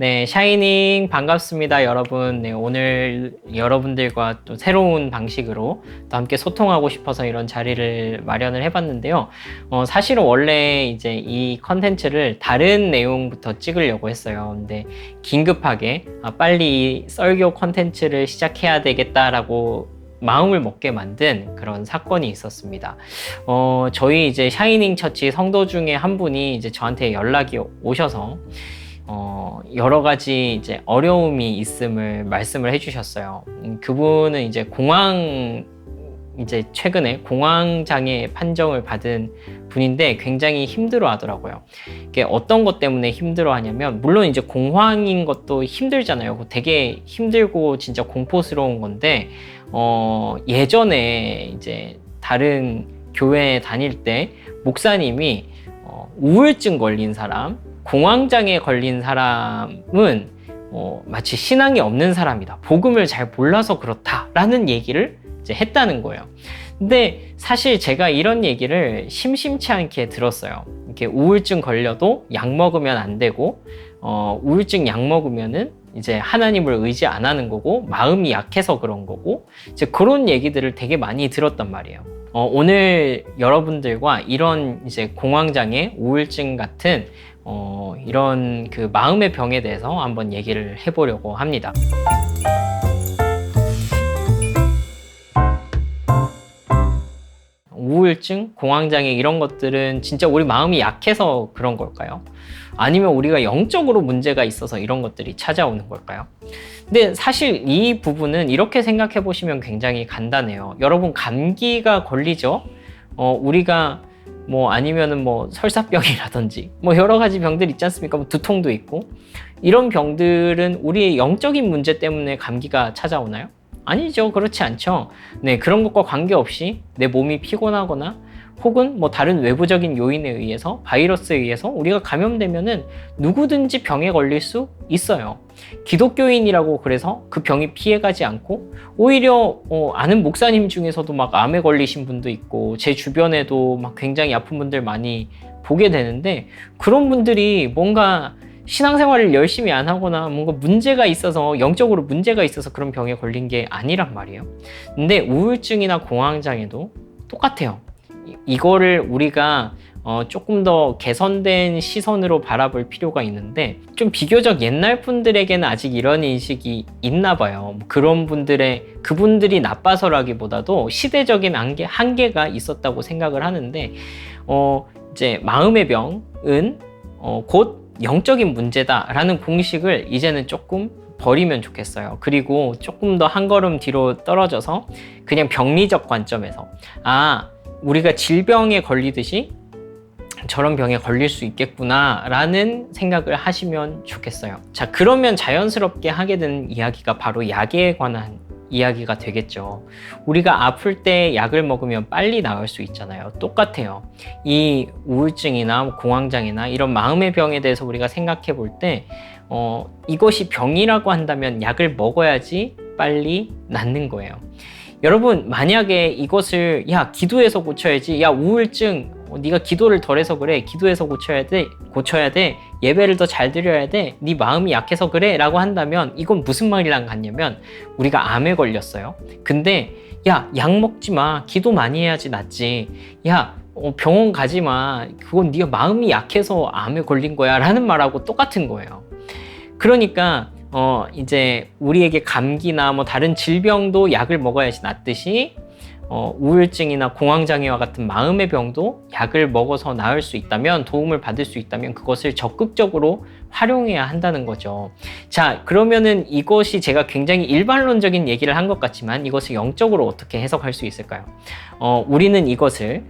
네, 샤이닝 반갑습니다, 여러분. 네, 오늘 여러분들과 또 새로운 방식으로 또 함께 소통하고 싶어서 이런 자리를 마련을 해봤는데요. 사실은 원래 이제 이 컨텐츠를 다른 내용부터 찍으려고 했어요. 근데 긴급하게 빨리 이 썰교 컨텐츠를 시작해야 되겠다라고 마음을 먹게 만든 그런 사건이 있었습니다. 저희 이제 샤이닝 처치 성도 중에 한 분이 이제 저한테 연락이 오셔서 여러 가지 이제 어려움이 있음을 말씀을 해주셨어요. 그분은 이제 최근에 공황장애 판정을 받은 분인데 굉장히 힘들어 하더라고요. 이게 어떤 것 때문에 힘들어 하냐면, 물론 이제 공황인 것도 힘들잖아요. 되게 힘들고 진짜 공포스러운 건데, 예전에 이제 다른 교회에 다닐 때 목사님이 우울증 걸린 사람, 공황장애 걸린 사람은 마치 신앙이 없는 사람이다, 복음을 잘 몰라서 그렇다라는 얘기를 이제 했다는 거예요. 근데 사실 제가 이런 얘기를 심심치 않게 들었어요. 이렇게 우울증 걸려도 약 먹으면 안 되고, 우울증 약 먹으면은 이제 하나님을 의지 안 하는 거고, 마음이 약해서 그런 거고, 이제 그런 얘기들을 되게 많이 들었단 말이에요. 오늘 여러분들과 이런 이제 공황장애, 우울증 같은 이런 그 마음의 병에 대해서 한번 얘기를 해보려고 합니다. 우울증, 공황장애 이런 것들은 진짜 우리 마음이 약해서 그런 걸까요? 아니면 우리가 영적으로 문제가 있어서 이런 것들이 찾아오는 걸까요? 근데 사실 이 부분은 이렇게 생각해 보시면 굉장히 간단해요. 여러분, 감기가 걸리죠? 우리가 아니면은 설사병이라든지 여러 가지 병들 있지 않습니까? 두통도 있고, 이런 병들은 우리의 영적인 문제 때문에 감기가 찾아오나요? 아니죠. 그렇지 않죠. 네, 그런 것과 관계없이 내 몸이 피곤하거나 혹은 다른 외부적인 요인에 의해서, 바이러스에 의해서 우리가 감염되면은 누구든지 병에 걸릴 수 있어요. 기독교인이라고 그래서 그 병이 피해가지 않고, 오히려 아는 목사님 중에서도 암에 걸리신 분도 있고, 제 주변에도 굉장히 아픈 분들 많이 보게 되는데, 그런 분들이 뭔가 신앙생활을 열심히 안 하거나 뭔가 문제가 있어서, 영적으로 문제가 있어서 그런 병에 걸린 게 아니란 말이에요. 근데 우울증이나 공황장애도 똑같아요. 이거를 우리가 조금 더 개선된 시선으로 바라볼 필요가 있는데, 좀 비교적 옛날 분들에게는 아직 이런 인식이 있나 봐요. 그분들이 나빠서라기보다도 시대적인 한계가 있었다고 생각을 하는데, 이제 마음의 병은 곧 영적인 문제다라는 공식을 이제는 조금 버리면 좋겠어요. 그리고 조금 더 한 걸음 뒤로 떨어져서 그냥 병리적 관점에서, 우리가 질병에 걸리듯이 저런 병에 걸릴 수 있겠구나 라는 생각을 하시면 좋겠어요. 자, 그러면 자연스럽게 하게 되는 이야기가 바로 약에 관한 이야기가 되겠죠. 우리가 아플 때 약을 먹으면 빨리 나을 수 있잖아요. 똑같아요. 이 우울증이나 공황장애나 이런 마음의 병에 대해서 우리가 생각해 볼 때, 이것이 병이라고 한다면 약을 먹어야지 빨리 낫는 거예요. 여러분, 만약에 이것을 기도해서 고쳐야지, 우울증 네가 기도를 덜해서 그래, 기도해서 고쳐야 돼, 예배를 더 잘 드려야 돼, 네 마음이 약해서 그래 라고 한다면, 이건 무슨 말이랑 같냐면, 우리가 암에 걸렸어요. 근데 약 먹지 마, 기도 많이 해야지 낫지, 병원 가지 마, 그건 네가 마음이 약해서 암에 걸린 거야 라는 말하고 똑같은 거예요. 그러니까 이제 우리에게 감기나 다른 질병도 약을 먹어야지 낫듯이, 우울증이나 공황장애와 같은 마음의 병도 약을 먹어서 나을 수 있다면, 도움을 받을 수 있다면 그것을 적극적으로 활용해야 한다는 거죠. 자, 그러면은 이것이 제가 굉장히 일반론적인 얘기를 한 것 같지만, 이것을 영적으로 어떻게 해석할 수 있을까요? 우리는 이것을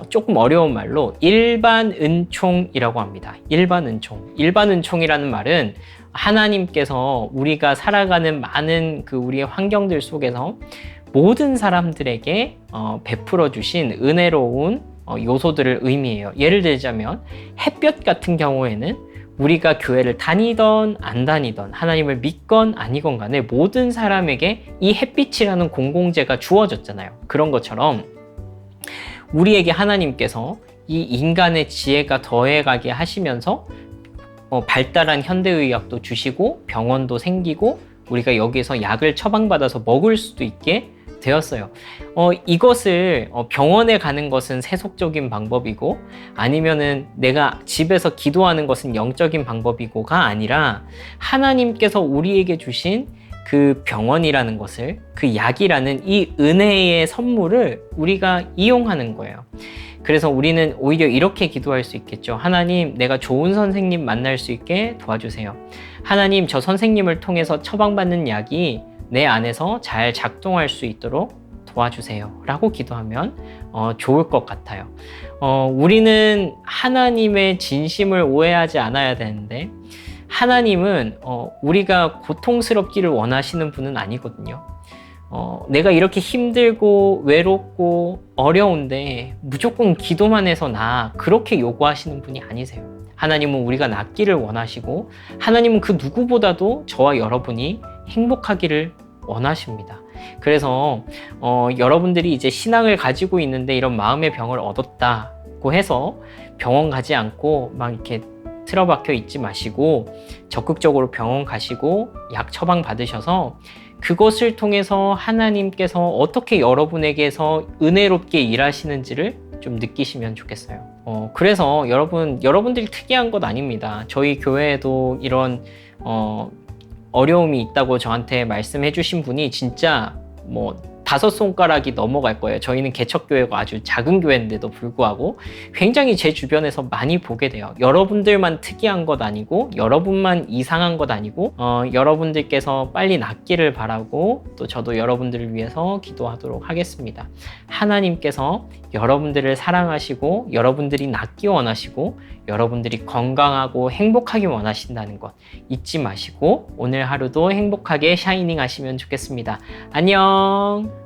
조금 어려운 말로 일반은총이라고 합니다. 일반은총이라는 말은, 하나님께서 우리가 살아가는 많은 우리의 환경들 속에서 모든 사람들에게 베풀어 주신 은혜로운 요소들을 의미해요. 예를 들자면 햇볕 같은 경우에는 우리가 교회를 다니던 안 다니던, 하나님을 믿건 아니건 간에 모든 사람에게 이 햇빛이라는 공공재가 주어졌잖아요. 그런 것처럼 우리에게 하나님께서 이 인간의 지혜가 더해가게 하시면서 발달한 현대의학도 주시고 병원도 생기고 우리가 여기서 약을 처방받아서 먹을 수도 있게 되었어요. 이것을 병원에 가는 것은 세속적인 방법이고 아니면은 내가 집에서 기도하는 것은 영적인 방법이고가 아니라 하나님께서 우리에게 주신 그 병원이라는 것을, 그 약이라는 이 은혜의 선물을 우리가 이용하는 거예요. 그래서 우리는 오히려 이렇게 기도할 수 있겠죠. 하나님, 내가 좋은 선생님 만날 수 있게 도와주세요. 하나님, 저 선생님을 통해서 처방받는 약이 내 안에서 잘 작동할 수 있도록 도와주세요. 라고 기도하면 좋을 것 같아요. 우리는 하나님의 진심을 오해하지 않아야 되는데 하나님은 우리가 고통스럽기를 원하시는 분은 아니거든요. 내가 이렇게 힘들고 외롭고 어려운데 무조건 기도만 해서 나 그렇게 요구하시는 분이 아니세요. 하나님은 우리가 낫기를 원하시고 하나님은 그 누구보다도 저와 여러분이 행복하기를 원하십니다. 그래서 여러분들이 이제 신앙을 가지고 있는데 이런 마음의 병을 얻었다고 해서 병원 가지 않고 막 이렇게 틀어박혀 있지 마시고 적극적으로 병원 가시고 약 처방 받으셔서 그것을 통해서 하나님께서 어떻게 여러분에게서 은혜롭게 일하시는지를 좀 느끼시면 좋겠어요. 그래서 여러분들이 특이한 것 아닙니다. 저희 교회에도 이런 어려움이 있다고 저한테 말씀해 주신 분이 진짜 5손가락이 넘어갈 거예요. 저희는 개척교회가 아주 작은 교회인데도 불구하고 굉장히 제 주변에서 많이 보게 돼요. 여러분들만 특이한 것 아니고 여러분만 이상한 것 아니고 여러분들께서 빨리 낫기를 바라고 또 저도 여러분들을 위해서 기도하도록 하겠습니다. 하나님께서 여러분들을 사랑하시고 여러분들이 낫기 원하시고 여러분들이 건강하고 행복하기 원하신다는 것 잊지 마시고 오늘 하루도 행복하게 샤이닝 하시면 좋겠습니다. 안녕.